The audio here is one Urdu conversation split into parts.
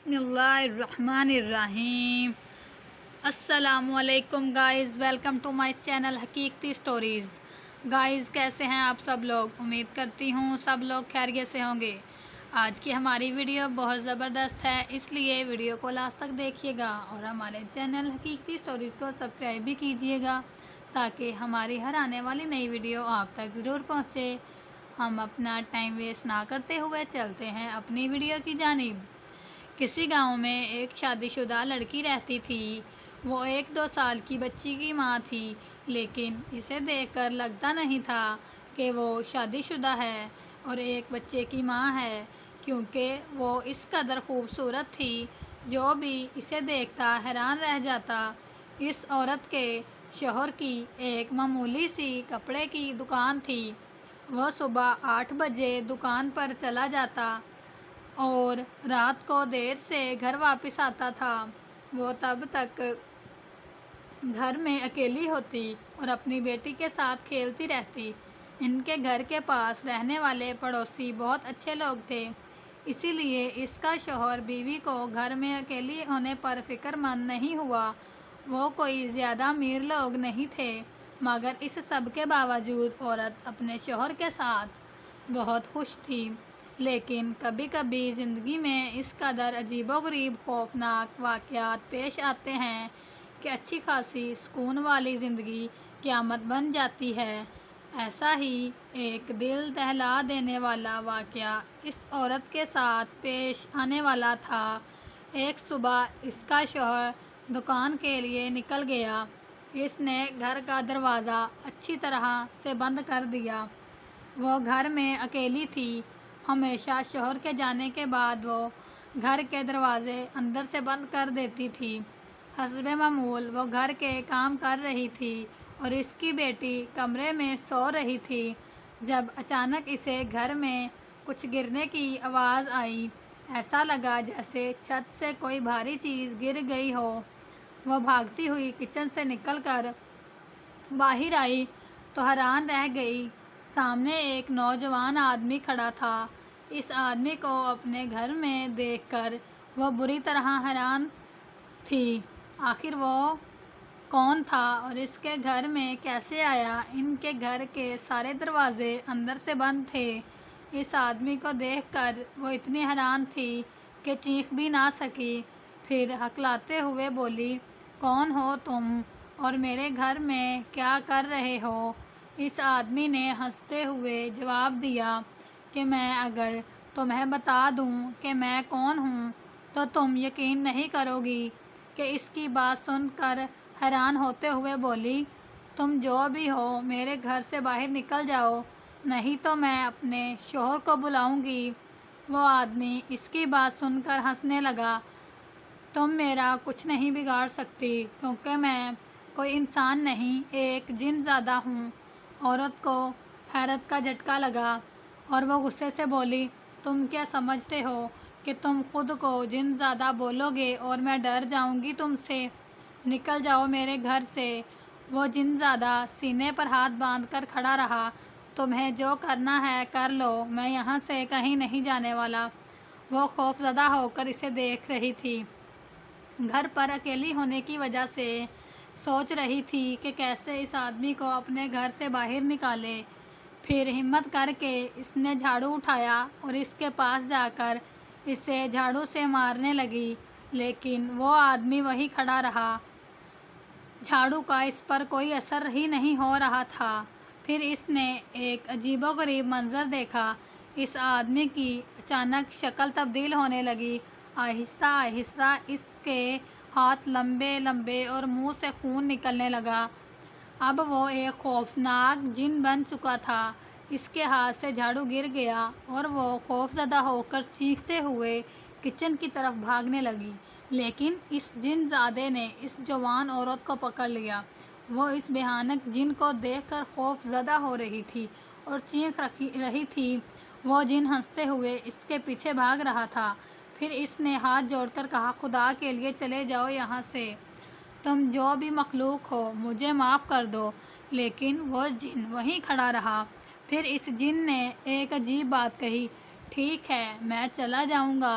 بسم اللہ الرحمن الرحیم۔ السلام علیکم guys, welcome to my channel حقیقتی سٹوریز۔ گائز کیسے ہیں آپ سب لوگ؟ امید کرتی ہوں سب لوگ خیریت سے ہوں گے۔ آج کی ہماری ویڈیو بہت زبردست ہے، اس لیے ویڈیو کو لاسٹ تک دیکھیے گا اور ہمارے چینل حقیقتی سٹوریز کو سبسکرائب بھی کیجیے گا تاکہ ہماری ہر آنے والی نئی ویڈیو آپ تک ضرور پہنچے۔ ہم اپنا ٹائم ویسٹ نہ کرتے ہوئے چلتے ہیں اپنی ویڈیو کی جانب۔ کسی گاؤں میں ایک شادی شدہ لڑکی رہتی تھی۔ وہ 1-2 سال کی بچی کی ماں تھی، لیکن اسے دیکھ کر لگتا نہیں تھا کہ وہ شادی شدہ ہے اور ایک بچے کی ماں ہے، کیونکہ وہ اس قدر خوبصورت تھی جو بھی اسے دیکھتا حیران رہ جاتا۔ اس عورت کے شوہر کی ایک معمولی سی کپڑے کی دکان تھی۔ وہ صبح 8 بجے دکان پر چلا جاتا اور رات کو دیر سے گھر واپس آتا تھا۔ وہ تب تک گھر میں اکیلی ہوتی اور اپنی بیٹی کے ساتھ کھیلتی رہتی۔ ان کے گھر کے پاس رہنے والے پڑوسی بہت اچھے لوگ تھے، اسی لیے اس کا شوہر بیوی کو گھر میں اکیلی ہونے پر فکر مند نہیں ہوا۔ وہ کوئی زیادہ امیر لوگ نہیں تھے، مگر اس سب کے باوجود عورت اپنے شوہر کے ساتھ بہت خوش تھی۔ لیکن کبھی کبھی زندگی میں اس قدر عجیب و غریب خوفناک واقعات پیش آتے ہیں کہ اچھی خاصی سکون والی زندگی قیامت بن جاتی ہے۔ ایسا ہی ایک دل دہلا دینے والا واقعہ اس عورت کے ساتھ پیش آنے والا تھا۔ ایک صبح اس کا شوہر دکان کے لیے نکل گیا۔ اس نے گھر کا دروازہ اچھی طرح سے بند کر دیا۔ وہ گھر میں اکیلی تھی۔ ہمیشہ شوہر کے جانے کے بعد وہ گھر کے دروازے اندر سے بند کر دیتی تھی۔ حسب معمول وہ گھر کے کام کر رہی تھی اور اس کی بیٹی کمرے میں سو رہی تھی، جب اچانک اسے گھر میں کچھ گرنے کی آواز آئی۔ ایسا لگا جیسے چھت سے کوئی بھاری چیز گر گئی ہو۔ وہ بھاگتی ہوئی کچن سے نکل کر باہر آئی تو حیران رہ گئی۔ سامنے ایک نوجوان آدمی کھڑا تھا۔ اس آدمی کو اپنے گھر میں دیکھ کر وہ بری طرح حیران تھی۔ آخر وہ کون تھا اور اس کے گھر میں کیسے آیا؟ ان کے گھر کے سارے دروازے اندر سے بند تھے۔ اس آدمی کو دیکھ کر وہ اتنی حیران تھی کہ چیخ بھی نہ سکی۔ پھر ہکلاتے ہوئے بولی، کون ہو تم اور میرے گھر میں کیا کر رہے ہو؟ اس آدمی نے ہنستے ہوئے جواب دیا کہ میں اگر تمہیں بتا دوں کہ میں کون ہوں تو تم یقین نہیں کرو گی۔ کہ اس کی بات سن کر حیران ہوتے ہوئے بولی، تم جو بھی ہو میرے گھر سے باہر نکل جاؤ، نہیں تو میں اپنے شوہر کو بلاؤں گی۔ وہ آدمی اس کی بات سن کر ہنسنے لگا، تم میرا کچھ نہیں بگاڑ سکتی، کیونکہ میں کوئی انسان نہیں، ایک جن زادہ ہوں۔ عورت کو حیرت کا جھٹکا لگا اور وہ غصے سے بولی، تم کیا سمجھتے ہو کہ تم خود کو جن زادہ بولو گے اور میں ڈر جاؤں گی تم سے؟ نکل جاؤ میرے گھر سے۔ وہ جن زادہ سینے پر ہاتھ باندھ کر کھڑا رہا، تمہیں جو کرنا ہے کر لو، میں یہاں سے کہیں نہیں جانے والا۔ وہ خوف زدہ ہو کر اسے دیکھ رہی تھی۔ گھر پر اکیلی ہونے کی وجہ سے سوچ رہی تھی کہ کیسے اس آدمی کو اپنے گھر سے باہر نکالے۔ پھر ہمت کر کے اس نے جھاڑو اٹھایا اور اس کے پاس جا کر اسے جھاڑو سے مارنے لگی، لیکن وہ آدمی وہیں کھڑا رہا۔ جھاڑو کا اس پر کوئی اثر ہی نہیں ہو رہا تھا۔ پھر اس نے ایک عجیب و غریب منظر دیکھا۔ اس آدمی کی اچانک شکل تبدیل ہونے لگی۔ آہستہ آہستہ اس کے ہاتھ لمبے لمبے اور منہ سے خون نکلنے لگا۔ اب وہ ایک خوفناک جن بن چکا تھا۔ اس کے ہاتھ سے جھاڑو گر گیا اور وہ خوف زدہ ہو کر چیختے ہوئے کچن کی طرف بھاگنے لگی، لیکن اس جن زادے نے اس جوان عورت کو پکڑ لیا۔ وہ اس بھیانک جن کو دیکھ کر خوف زدہ ہو رہی تھی اور چیخ رہی تھی۔ وہ جن ہنستے ہوئے اس کے پیچھے بھاگ رہا تھا۔ پھر اس نے ہاتھ جوڑ کر کہا، خدا کے لیے چلے جاؤ یہاں سے، تم جو بھی مخلوق ہو مجھے معاف کر دو۔ لیکن وہ جن وہیں کھڑا رہا۔ پھر اس جن نے ایک عجیب بات کہی، ٹھیک ہے میں چلا جاؤں گا،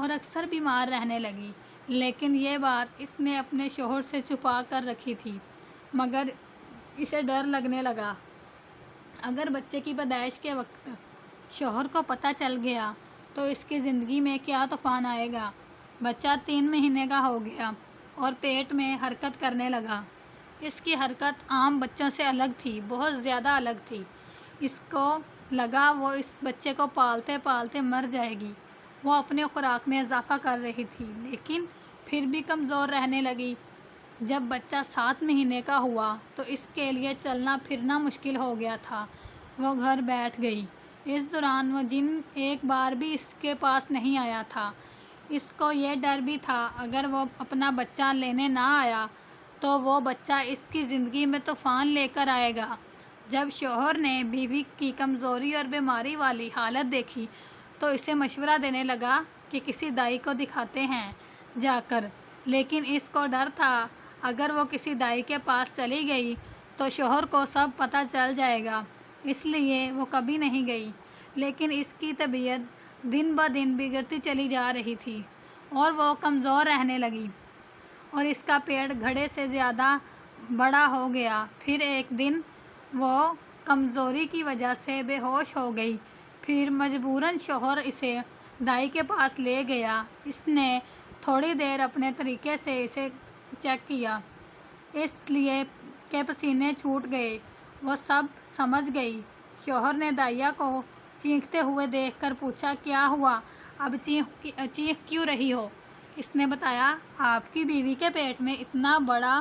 اور اکثر بیمار رہنے لگی، لیکن یہ بات اس نے اپنے شوہر سے چھپا کر رکھی تھی، مگر اسے ڈر لگنے لگا اگر بچے کی پیدائش کے وقت شوہر کو پتہ چل گیا تو اس کی زندگی میں کیا طوفان آئے گا۔ بچہ 3 مہینے کا ہو گیا اور پیٹ میں حرکت کرنے لگا۔ اس کی حرکت عام بچوں سے الگ تھی، بہت زیادہ الگ تھی۔ اس کو لگا وہ اس بچے کو پالتے پالتے مر جائے گی۔ وہ اپنی خوراک میں اضافہ کر رہی تھی، لیکن پھر بھی کمزور رہنے لگی۔ جب بچہ 7 مہینے کا ہوا تو اس کے لیے چلنا پھرنا مشکل ہو گیا تھا۔ وہ گھر بیٹھ گئی۔ اس دوران وہ جن ایک بار بھی اس کے پاس نہیں آیا تھا۔ اس کو یہ ڈر بھی تھا اگر وہ اپنا بچہ لینے نہ آیا تو وہ بچہ اس کی زندگی میں طوفان لے کر آئے گا۔ جب شوہر نے بیوی کی کمزوری اور بیماری والی حالت دیکھی تو اسے مشورہ دینے لگا کہ کسی دائی کو دکھاتے ہیں جا کر، لیکن اس کو ڈر تھا اگر وہ کسی دائی کے پاس چلی گئی تو شوہر کو سب پتہ چل جائے گا، اس لیے وہ کبھی نہیں گئی۔ لیکن اس کی طبیعت دن بدن بگڑتی چلی جا رہی تھی اور وہ کمزور رہنے لگی اور اس کا پیٹ گھڑے سے زیادہ بڑا ہو گیا۔ پھر ایک دن وہ کمزوری کی وجہ سے بے ہوش ہو گئی۔ پھر مجبوراً شوہر اسے دائی کے پاس لے گیا۔ اس نے تھوڑی دیر اپنے طریقے سے اسے چیک کیا، اس لیے کہ پسینے چھوٹ گئے۔ وہ سب سمجھ گئی۔ شوہر نے دائیا کو چیختے ہوئے دیکھ کر پوچھا، کیا ہوا؟ اب چیخ کیوں رہی ہو؟ اس نے بتایا، آپ کی بیوی کے پیٹ میں اتنا بڑا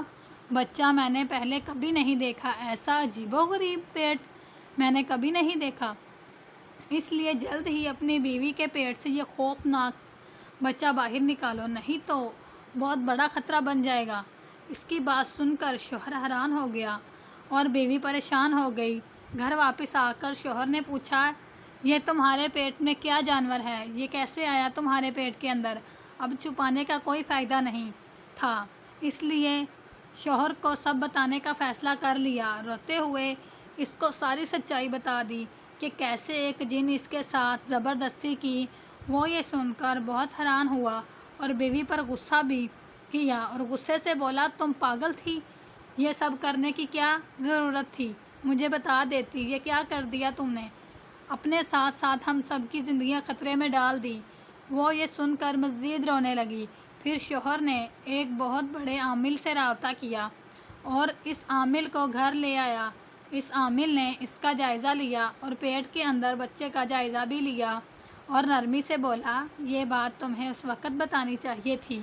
بچہ میں نے پہلے کبھی نہیں دیکھا، ایسا عجیب و غریب پیٹ میں نے کبھی نہیں دیکھا، اس لیے جلد ہی اپنی بیوی کے پیٹ سے یہ خوفناک بچہ باہر نکالو، نہیں تو بہت بڑا خطرہ بن جائے گا۔ اس کی بات سن کر شوہر حیران ہو گیا اور بیوی پریشان ہو گئی۔ گھر واپس آ کر شوہر نے پوچھا، یہ تمہارے پیٹ میں کیا جانور ہے؟ یہ کیسے آیا تمہارے پیٹ کے اندر؟ اب چھپانے کا کوئی فائدہ نہیں تھا، اس لیے شوہر کو سب بتانے کا فیصلہ کر لیا۔ روتے ہوئے اس کو ساری سچائی بتا دی کہ کیسے ایک جن اس کے ساتھ زبردستی کی۔ وہ یہ سن کر بہت حیران ہوا اور بیوی پر غصہ بھی کیا اور غصے سے بولا، تم پاگل تھی، یہ سب کرنے کی کیا ضرورت تھی؟ مجھے بتا دیتی، یہ کیا کر دیا تم نے؟ اپنے ساتھ ساتھ ہم سب کی زندگیاں خطرے میں ڈال دی۔ وہ یہ سن کر مزید رونے لگی۔ پھر شوہر نے ایک بہت بڑے عامل سے رابطہ کیا اور اس عامل کو گھر لے آیا۔ اس عامل نے اس کا جائزہ لیا اور پیٹ کے اندر بچے کا جائزہ بھی لیا اور نرمی سے بولا، یہ بات تمہیں اس وقت بتانی چاہیے تھی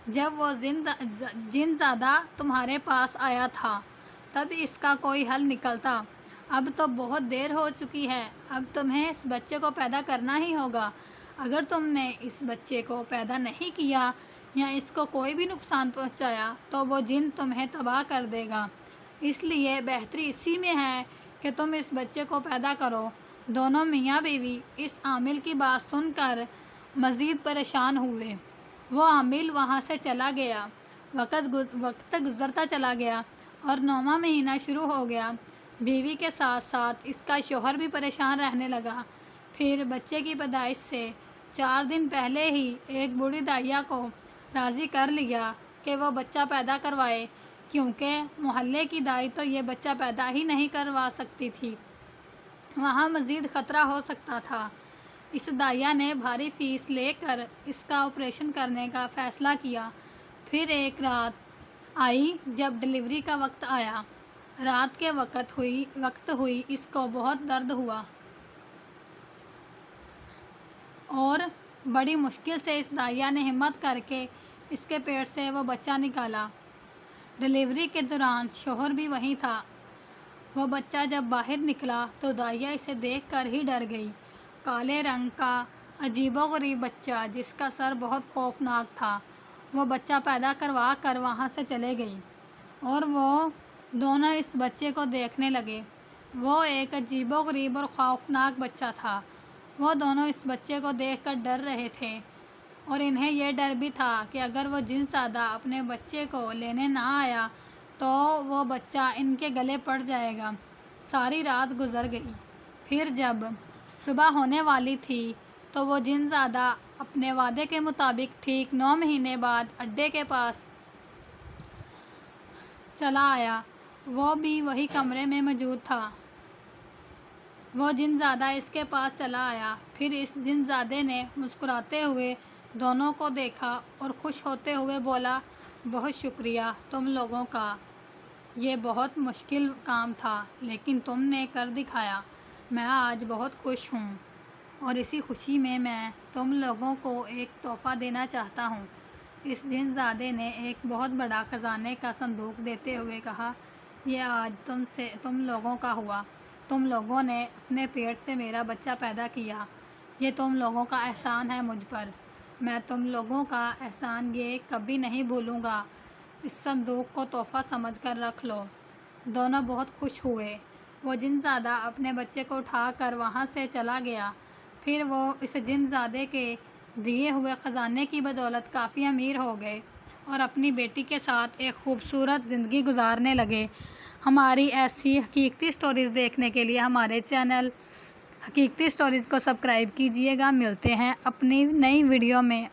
جب وہ جن زادہ تمہارے پاس آیا تھا، تب اس کا کوئی حل نکلتا۔ اب تو بہت دیر ہو چکی ہے، اب تمہیں اس بچے کو پیدا کرنا ہی ہوگا۔ اگر تم نے اس بچے کو پیدا نہیں کیا یا اس کو کوئی بھی نقصان پہنچایا تو وہ جن تمہیں تباہ کر دے گا، اس لیے بہتری اسی میں ہے کہ تم اس بچے کو پیدا کرو۔ دونوں میاں بیوی اس عامل کی بات سن کر مزید پریشان ہوئے۔ وہ عامل وہاں سے چلا گیا۔ وقت گزرتا چلا گیا اور 9واں مہینہ شروع ہو گیا۔ بیوی کے ساتھ ساتھ اس کا شوہر بھی پریشان رہنے لگا۔ پھر بچے کی پیدائش سے 4 دن پہلے ہی ایک بوڑھی دائیا کو راضی کر لیا کہ وہ بچہ پیدا کروائے، کیونکہ محلے کی دائی تو یہ بچہ پیدا ہی نہیں کروا سکتی تھی، وہاں مزید خطرہ ہو سکتا تھا۔ اس دائیا نے بھاری فیس لے کر اس کا آپریشن کرنے کا فیصلہ کیا۔ پھر ایک رات آئی جب ڈلیوری کا وقت آیا۔ رات کے وقت ہوئی اس کو بہت درد ہوا اور بڑی مشکل سے اس دائیا نے ہمت کر کے اس کے پیٹ سے وہ بچہ نکالا۔ ڈلیوری کے دوران شوہر بھی وہیں تھا۔ وہ بچہ جب باہر نکلا تو دائیا اسے دیکھ کر ہی ڈر گئی۔ کالے رنگ کا عجیب و غریب بچہ جس کا سر بہت خوفناک تھا۔ وہ بچہ پیدا کروا کر وہاں سے چلے گئی اور وہ دونوں اس بچے کو دیکھنے لگے۔ وہ ایک عجیب و غریب اور خوفناک بچہ تھا۔ وہ دونوں اس بچے کو دیکھ کر ڈر رہے تھے اور انہیں یہ ڈر بھی تھا کہ اگر وہ جن زادہ اپنے بچے کو لینے نہ آیا تو وہ بچہ ان کے گلے پڑ جائے گا۔ ساری رات گزر گئی۔ پھر جب صبح ہونے والی تھی تو وہ جنزادہ اپنے وعدے کے مطابق ٹھیک 9 مہینے بعد اڈے کے پاس چلا آیا۔ وہ بھی وہی کمرے میں موجود تھا۔ وہ جنزادہ اس کے پاس چلا آیا۔ پھر اس جنزادے نے مسکراتے ہوئے دونوں کو دیکھا اور خوش ہوتے ہوئے بولا، بہت شکریہ تم لوگوں کا، یہ بہت مشکل کام تھا لیکن تم نے کر دکھایا۔ میں آج بہت خوش ہوں اور اسی خوشی میں تم لوگوں کو ایک تحفہ دینا چاہتا ہوں۔ اس جنزادے نے ایک بہت بڑا خزانے کا صندوق دیتے ہوئے کہا، یہ آج تم لوگوں کا ہوا۔ تم لوگوں نے اپنے پیٹ سے میرا بچہ پیدا کیا، یہ تم لوگوں کا احسان ہے مجھ پر۔ میں تم لوگوں کا احسان یہ کبھی نہیں بھولوں گا۔ اس صندوق کو تحفہ سمجھ کر رکھ لو۔ دونوں بہت خوش ہوئے۔ وہ جنزادہ اپنے بچے کو اٹھا کر وہاں سے چلا گیا۔ پھر وہ اس جنزادے کے دیے ہوئے خزانے کی بدولت کافی امیر ہو گئے اور اپنی بیٹی کے ساتھ ایک خوبصورت زندگی گزارنے لگے۔ ہماری ایسی حقیقتی سٹوریز دیکھنے کے لیے ہمارے چینل حقیقتی سٹوریز کو سبسکرائب کیجیے گا۔ ملتے ہیں اپنی نئی ویڈیو میں۔